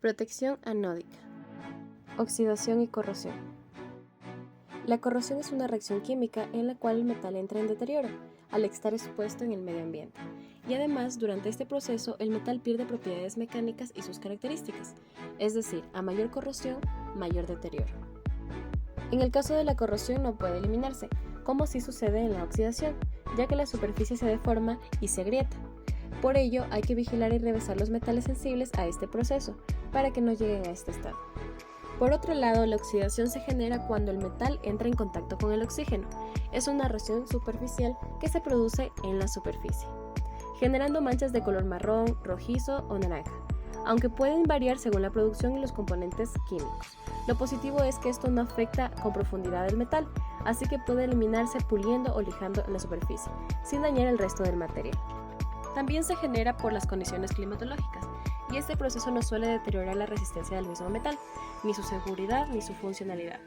Protección anódica. Oxidación y corrosión. La corrosión es una reacción química en la cual el metal entra en deterioro al estar expuesto en el medio ambiente. Y además, durante este proceso, el metal pierde propiedades mecánicas y sus características, es decir, a mayor corrosión, mayor deterioro. En el caso de la corrosión no puede eliminarse, como sí sucede en la oxidación, ya que la superficie se deforma y se agrieta. Por ello, hay que vigilar y revisar los metales sensibles a este proceso, para que no lleguen a este estado. Por otro lado, la oxidación se genera cuando el metal entra en contacto con el oxígeno. Es una reacción superficial que se produce en la superficie, generando manchas de color marrón, rojizo o naranja, aunque pueden variar según la producción y los componentes químicos. Lo positivo es que esto no afecta con profundidad el metal, así que puede eliminarse puliendo o lijando la superficie, sin dañar el resto del material. También se genera por las condiciones climatológicas, y este proceso no suele deteriorar la resistencia del mismo metal, ni su seguridad ni su funcionalidad.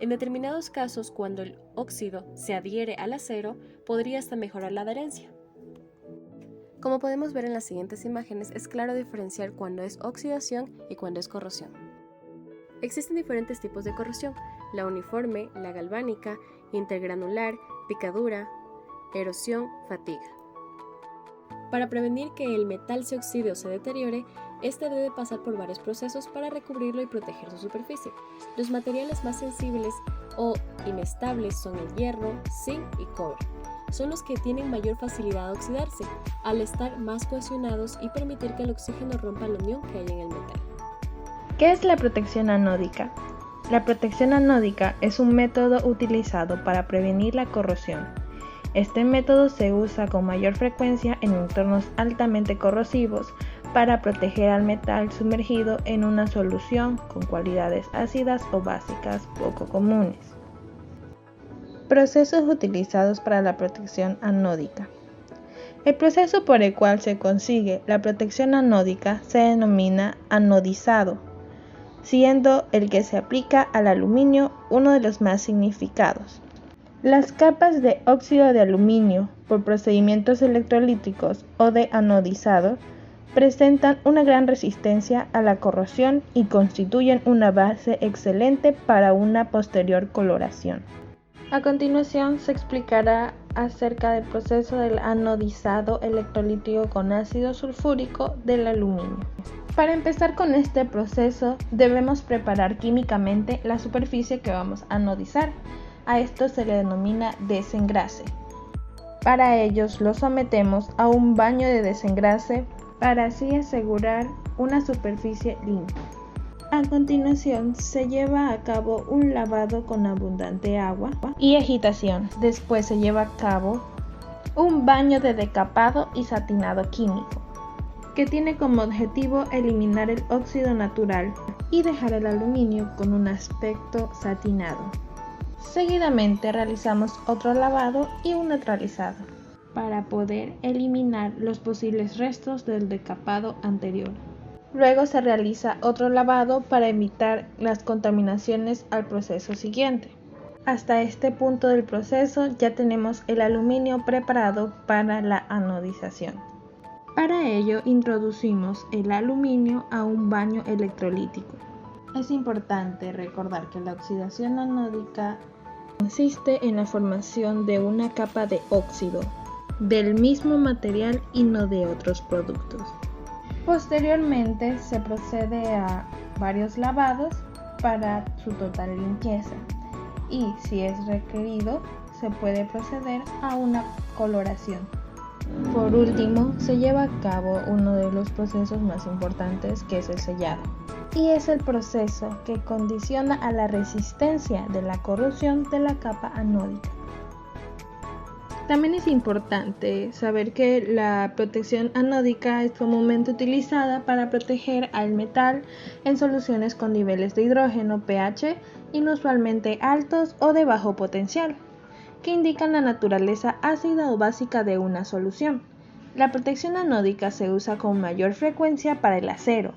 En determinados casos, cuando el óxido se adhiere al acero, podría hasta mejorar la adherencia. Como podemos ver en las siguientes imágenes, es claro diferenciar cuando es oxidación y cuando es corrosión. Existen diferentes tipos de corrosión: la uniforme, la galvánica, intergranular, picadura, erosión, fatiga. Para prevenir que el metal se oxide o se deteriore, este debe pasar por varios procesos para recubrirlo y proteger su superficie. Los materiales más sensibles o inestables son el hierro, zinc y cobre. Son los que tienen mayor facilidad de oxidarse, al estar más cohesionados y permitir que el oxígeno rompa la unión que hay en el metal. ¿Qué es la protección anódica? La protección anódica es un método utilizado para prevenir la corrosión. Este método se usa con mayor frecuencia en entornos altamente corrosivos para proteger al metal sumergido en una solución con cualidades ácidas o básicas poco comunes. Procesos utilizados para la protección anódica. El proceso por el cual se consigue la protección anódica se denomina anodizado, siendo el que se aplica al aluminio uno de los más significados. Las capas de óxido de aluminio por procedimientos electrolíticos o de anodizado presentan una gran resistencia a la corrosión y constituyen una base excelente para una posterior coloración. A continuación se explicará acerca del proceso del anodizado electrolítico con ácido sulfúrico del aluminio. Para empezar con este proceso debemos preparar químicamente la superficie que vamos a anodizar. A esto se le denomina desengrase. Para ellos lo sometemos a un baño de desengrase para así asegurar una superficie limpia. A continuación se lleva a cabo un lavado con abundante agua y agitación. Después se lleva a cabo un baño de decapado y satinado químico, que tiene como objetivo eliminar el óxido natural y dejar el aluminio con un aspecto satinado. Seguidamente realizamos otro lavado y un neutralizado para poder eliminar los posibles restos del decapado anterior. Luego se realiza otro lavado para evitar las contaminaciones al proceso siguiente. Hasta este punto del proceso ya tenemos el aluminio preparado para la anodización. Para ello introducimos el aluminio a un baño electrolítico. Es importante recordar que la oxidación anódica consiste en la formación de una capa de óxido del mismo material y no de otros productos. Posteriormente se procede a varios lavados para su total limpieza y, si es requerido, se puede proceder a una coloración. Por último, se lleva a cabo uno de los procesos más importantes, que es el sellado, y es el proceso que condiciona a la resistencia de la corrosión de la capa anódica. También es importante saber que la protección anódica es comúnmente utilizada para proteger al metal en soluciones con niveles de hidrógeno pH inusualmente altos o de bajo potencial, que indican la naturaleza ácida o básica de una solución. La protección anódica se usa con mayor frecuencia para el acero.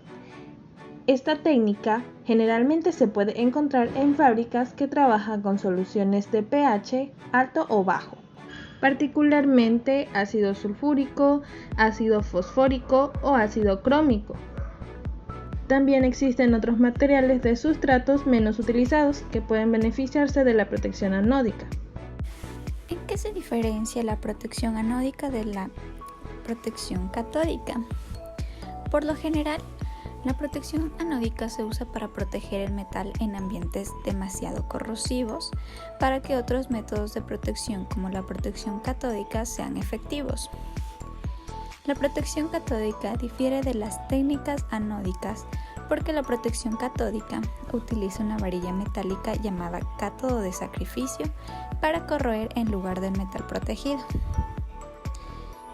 Esta técnica generalmente se puede encontrar en fábricas que trabajan con soluciones de pH alto o bajo, particularmente ácido sulfúrico, ácido fosfórico o ácido crómico. También existen otros materiales de sustratos menos utilizados que pueden beneficiarse de la protección anódica. ¿En qué se diferencia la protección anódica de la protección catódica? Por lo general, la protección anódica se usa para proteger el metal en ambientes demasiado corrosivos para que otros métodos de protección como la protección catódica sean efectivos. La protección catódica difiere de las técnicas anódicas porque la protección catódica utiliza una varilla metálica llamada cátodo de sacrificio para corroer en lugar del metal protegido.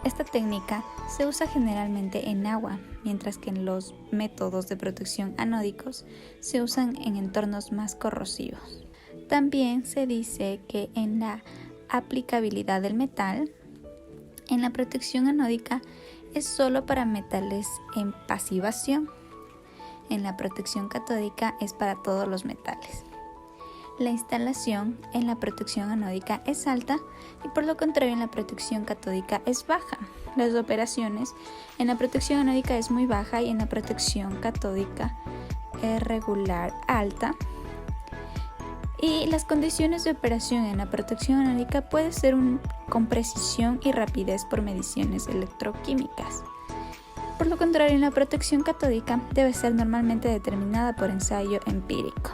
Esta técnica se usa generalmente en agua, mientras que en los métodos de protección anódicos se usan en entornos más corrosivos. También se dice que en la aplicabilidad del metal, en la protección anódica es solo para metales en pasivación. En la protección catódica es para todos los metales. La instalación en la protección anódica es alta y por lo contrario en la protección catódica es baja. Las operaciones en la protección anódica es muy baja y en la protección catódica es regular alta. Y las condiciones de operación en la protección anódica puede ser con precisión y rapidez por mediciones electroquímicas. Por lo contrario, en la protección catódica debe ser normalmente determinada por ensayo empírico.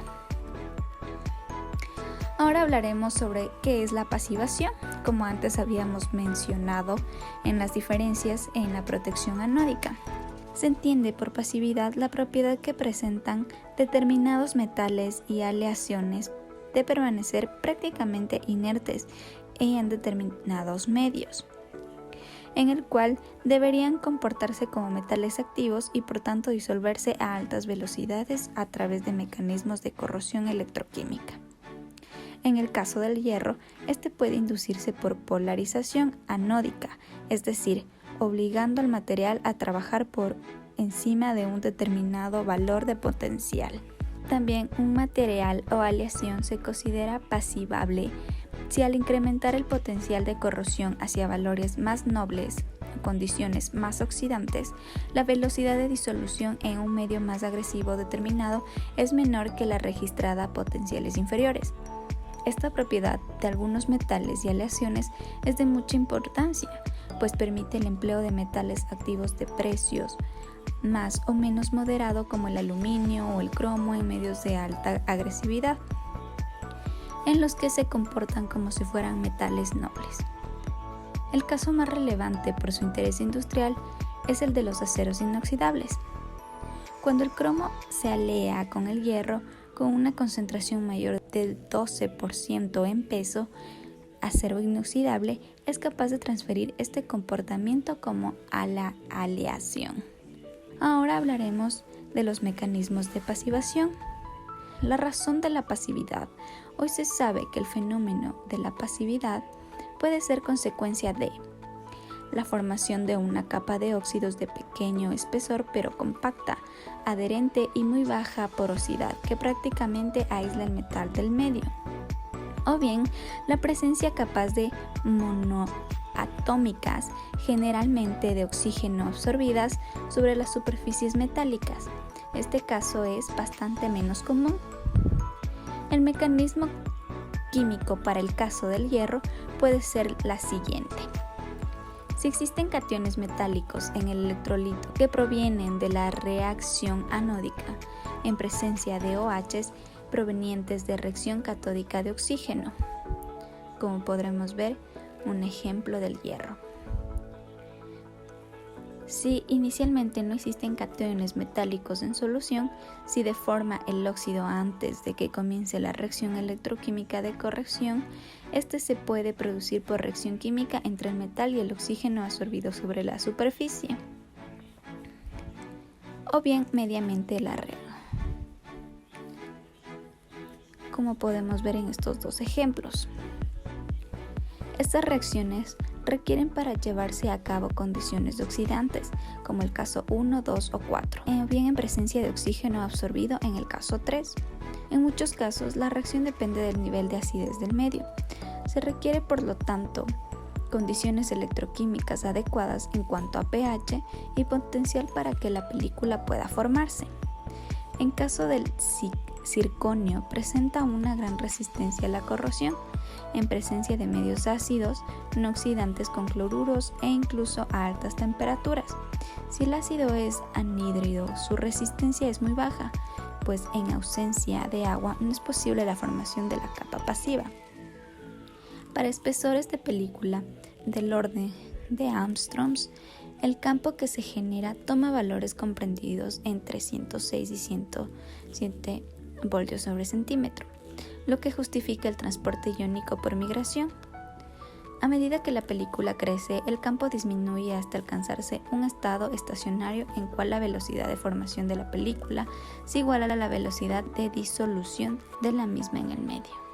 Ahora hablaremos sobre qué es la pasivación, como antes habíamos mencionado en las diferencias en la protección anódica. Se entiende por pasividad la propiedad que presentan determinados metales y aleaciones de permanecer prácticamente inertes en determinados medios, en el cual deberían comportarse como metales activos y por tanto disolverse a altas velocidades a través de mecanismos de corrosión electroquímica. En el caso del hierro, este puede inducirse por polarización anódica, es decir, obligando al material a trabajar por encima de un determinado valor de potencial. También un material o aleación se considera pasivable si al incrementar el potencial de corrosión hacia valores más nobles o condiciones más oxidantes, la velocidad de disolución en un medio más agresivo determinado es menor que la registrada a potenciales inferiores. Esta propiedad de algunos metales y aleaciones es de mucha importancia, pues permite el empleo de metales activos de precios más o menos moderado como el aluminio o el cromo en medios de alta agresividad, en los que se comportan como si fueran metales nobles. El caso más relevante por su interés industrial es el de los aceros inoxidables. Cuando el cromo se alea con el hierro con una concentración mayor del 12% en peso, acero inoxidable es capaz de transferir este comportamiento como a la aleación. Ahora hablaremos de los mecanismos de pasivación. La razón de la pasividad. Hoy se sabe que el fenómeno de la pasividad puede ser consecuencia de la formación de una capa de óxidos de pequeño espesor pero compacta, adherente y muy baja porosidad que prácticamente aísla el metal del medio, o bien la presencia capaz de monoatómicas, generalmente de oxígeno absorbidas sobre las superficies metálicas. Este caso es bastante menos común. El mecanismo químico para el caso del hierro puede ser la siguiente. Si existen cationes metálicos en el electrolito que provienen de la reacción anódica en presencia de OHs provenientes de reacción catódica de oxígeno, como podremos ver un ejemplo del hierro. Si inicialmente no existen cationes metálicos en solución, si deforma el óxido antes de que comience la reacción electroquímica de corrección, este se puede producir por reacción química entre el metal y el oxígeno absorbido sobre la superficie, o bien mediante el arreglo, como podemos ver en estos dos ejemplos. Estas reacciones requieren para llevarse a cabo condiciones oxidantes, como el caso 1, 2 o 4, o bien en presencia de oxígeno absorbido en el caso 3. En muchos casos, la reacción depende del nivel de acidez del medio. Se requiere, por lo tanto, condiciones electroquímicas adecuadas en cuanto a pH y potencial para que la película pueda formarse. En caso del circonio, presenta una gran resistencia a la corrosión en presencia de medios ácidos, no oxidantes con cloruros e incluso a altas temperaturas. Si el ácido es anhídrido, su resistencia es muy baja, pues en ausencia de agua no es posible la formación de la capa pasiva. Para espesores de película del orden de Angstroms, el campo que se genera toma valores comprendidos entre 106 y 107 voltios sobre centímetro, lo que justifica el transporte iónico por migración. A medida que la película crece, el campo disminuye hasta alcanzarse un estado estacionario en cual la velocidad de formación de la película es igual a la velocidad de disolución de la misma en el medio.